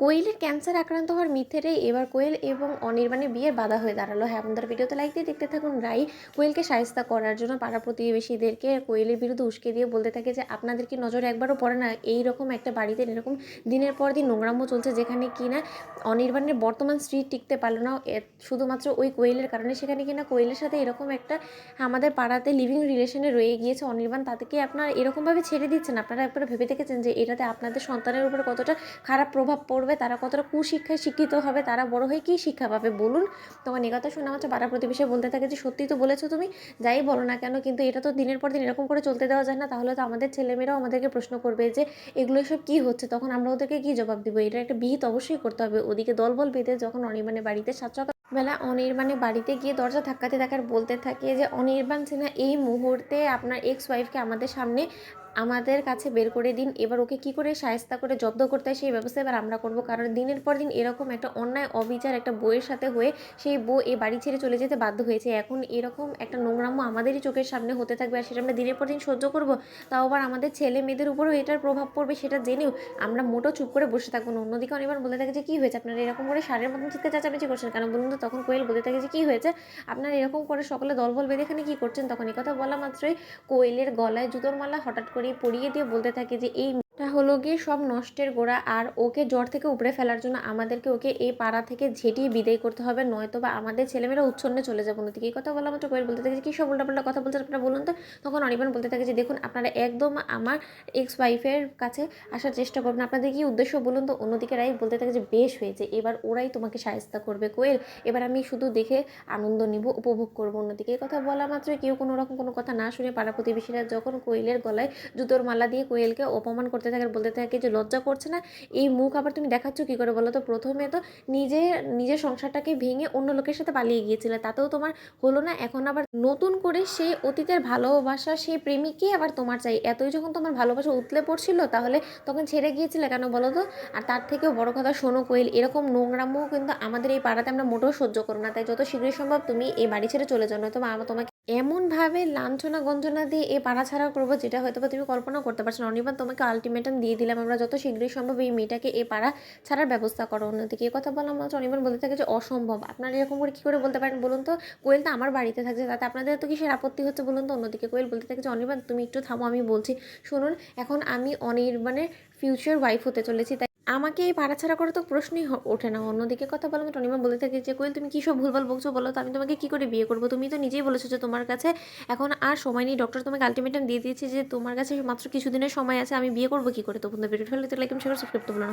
কোয়েলের ক্যান্সার আক্রান্ত হওয়ার মিথ্যেটাই এবার কোয়েল এবং অনির্বাণের বিয়ের বাধা হয়ে দাঁড়ালো। হ্যাঁ, আপনাদের ভিডিওতে লাইক দিয়ে দেখতে থাকুন। রাই কোয়েলকে শায়েস্তা করার জন্য পাড়া প্রতিবেশীদেরকে কোয়েলের বিরুদ্ধে উস্কে দিয়ে বলতে থাকে যে আপনাদের কি নজরে একবারও পড়ে না এইরকম একটা বাড়িতে এরকম দিনের পর দিন নোংরাম্য চলছে, যেখানে কিনা অনির্বাণের বর্তমান স্ত্রী টিকতে পারলো না শুধুমাত্র ওই কোয়েলের কারণে। সেখানে কিনা কোয়েলের সাথে এরকম একটা আমাদের পাড়াতে লিভিং রিলেশনে রয়ে গিয়েছে অনির্বাণ, তাদেরকে আপনারা এরকমভাবে ছেড়ে দিচ্ছেন। আপনারা একবার ভেবে দেখেছেন যে এটাতে আপনাদের সন্তানের উপরে কতটা খারাপ প্রভাব পড়বে, তারা কতটা কুশিক্ষায় শিক্ষিত হবে, তারা বড় হয়ে কী শিক্ষা পাবে বলুন? তখন এ কথা শুনে আমার পাড়া প্রতিবেশী বলতে থাকে যে সত্যি তো বলেছো তুমি, যাই বলো না কেন, কিন্তু এটা তো দিনের পর দিন এরকম করে চলতে দেওয়া যায় না। তাহলে তো আমাদের ছেলেমেয়েরাও আমাদেরকে প্রশ্ন করবে যে এগুলো সব কী হচ্ছে, তখন আমরা ওদেরকে কী জবাব দেবো? এটা একটা বিহিত অবশ্যই করতে হবে। ওদিকে দলবল বেঁধে যখন অনির্বাণের বাড়িতে বেলা অনির্বাণের বাড়িতে গিয়ে দরজা ধাক্কাতে থাকার বলতে থাকে যে অনির্বাণ সিনহা এই মুহূর্তে আপনার এক্স ওয়াইফকে আমাদের সামনে আমাদের কাছে বের করে দিন। এবার ওকে কি করে শায়েস্তা করে জব্দ করতে হয় সেই ব্যবস্থা এবার আমরা করব, কারণ দিনের পর দিন এরকম একটা অন্যায় অবিচার একটা বউয়ের সাথে হয়ে সেই বউ এই বাড়ি ছেড়ে চলে যেতে বাধ্য হয়েছে। এখন এরকম একটা নোংরাম্য আমাদেরই চোখের সামনে হতে থাকবে, আর সেটা আমরা দিনের পর দিন সহ্য করব। তাও আবার আমাদের ছেলে মেয়েদের উপরেও এটার প্রভাব পড়বে, সেটা জেনেও আমরা মোটেও চুপ করে বসে থাকবো না। অন্যদিকে অনিবার বলতে থাকে যে কী হয়েছে, আপনারা এরকম করে সারের মতন চিৎকার চেঁচামেচি করছেন কেন বলুন তো? তখন কোয়েল বলতে থাকে যে কী হয়েছে, আপনারা এরকম করে সকলে দলবল বেঁধে এখানে কী করছেন? তখন এই কথা বলা মাত্রই কোয়েলের গলায় জুতোর মালা হঠাৎ করে পরিয়ে দিয়ে বলতে থাকে যে এইটা হলো গিয়ে সব নষ্টের গোড়া, আর ওকে জ্বর থেকে উপড়ে ফেলার জন্য আমাদেরকে ওকে এই পাড়া থেকে ঝেঁটিয়ে বিদায় করতে হবে, নয়তো বা আমাদের ছেলেমেয়েরা উচ্ছন্নে চলে যাবো। অন্যদিকে এই কথা বলা মাত্র কোয়েল বলতে থাকে যে কী সব উল্টাপাল্টা কথা বলছেন আপনারা বলুন তো? তখন অনির্বাণ বলতে থাকে যে দেখুন, আপনারা একদম আমার এক্স ওয়াইফের কাছে আসার চেষ্টা করবেন, আপনাদের কি উদ্দেশ্য বলুন তো? অন্যদিকে রাই বলতে থাকে যে বেশ হয়েছে, এবার ওরাই তোমাকে শায়েস্তা করবে কোয়েল, এবার আমি শুধু দেখে আনন্দ নিব, উপভোগ করবো। অন্যদিকে এই কথা বলা মাত্রই কেউ কোনো রকম কোনো কথা না শুনে পাড়া প্রতিবেশীরা যখন কোয়েলের গলায় জুতোর মালা দিয়ে কোয়েলকে অপমান করতে থাকে, বলতে থাকে যে লজ্জা করছে না? এই মুখ আবার তুমি দেখাচ্ছ কী করে বলো তো? প্রথমে তো নিজের সংসারটাকে ভেঙে অন্য লোকের সাথে পালিয়ে গিয়েছিলে, তাতেও তোমার হলো না, এখন আবার নতুন করে সেই অতীতের ভালোবাসা সেই প্রেমিককেই আবার তোমার চাই। এতই যখন তোমার ভালোবাসা উতলে পড়ছিল, তাহলে তখন ছেড়ে গিয়েছিলে কেন বলো তো? আর তার থেকেও বড় কথা শোনো কোয়েল, এরকম নোংরামও কিন্তু আমাদের এই পাড়াতে আমরা মোটেও সহ্য করো না, তাই যত শীঘ্রই সম্ভব তুমি এই বাড়ি ছেড়ে চলে যাও, নয়তো তোমাকে এমনভাবে লাঞ্ছনা গঞ্জনা দিয়ে এই পাড়া ছাড়া করবো যেটা হয়তো বা তুমি কল্পনাও করতে পারছো না। অনির্বাণ, তোমাকে আলটিমেটাম দিয়ে দিলাম, আমরা যত শীঘ্রই সম্ভব এই মেয়েটাকে এই পাড়া ছাড়ার ব্যবস্থা করো। অন্যদিকে এই কথা বলা মাত্র অনির্বাণ বলতে থাকে যে অসম্ভব, আপনারা এরকম করে কী করে বলতে পারেন বলুন তো? কোয়েল তো আমার বাড়িতে থাকছে, তাতে আপনাদের তো কিসের আপত্তি হচ্ছে বলুন তো? অন্যদিকে কোয়েল বলতে থাকে যে অনির্বাণ তুমি একটু থামো, আমি বলছি শুনুন, এখন আমি অনির্বাণের ফিউচার ওয়াইফ হতে চলেছি, তাই আমাকে এই পাড়া ছাড়া করে তো প্রশ্নই ওঠে না। অন্যদিকে কথা বলা মাত্র অনির্বাণ বলতে থাকে যে কোয়েল তুমি কী সব ভুলভাল বকছো বলো তো? আমি তোমাকে কী করে বিয়ে করবো? তুমি তো নিজেই বলেছো যে তোমার কাছে এখন আর সময় নেই, ডক্টর তোমাকে আলটিমেটাম দিয়ে দিয়েছে যে তোমার কাছে মাত্র কিছুদিনের সময় আছে, আমি বিয়ে করবো কী করে? তো বন্ধু ভিডিওটা ভালো লাগলে লাইক এবং শেয়ার সাবস্ক্রাইব করতে ভুলো না।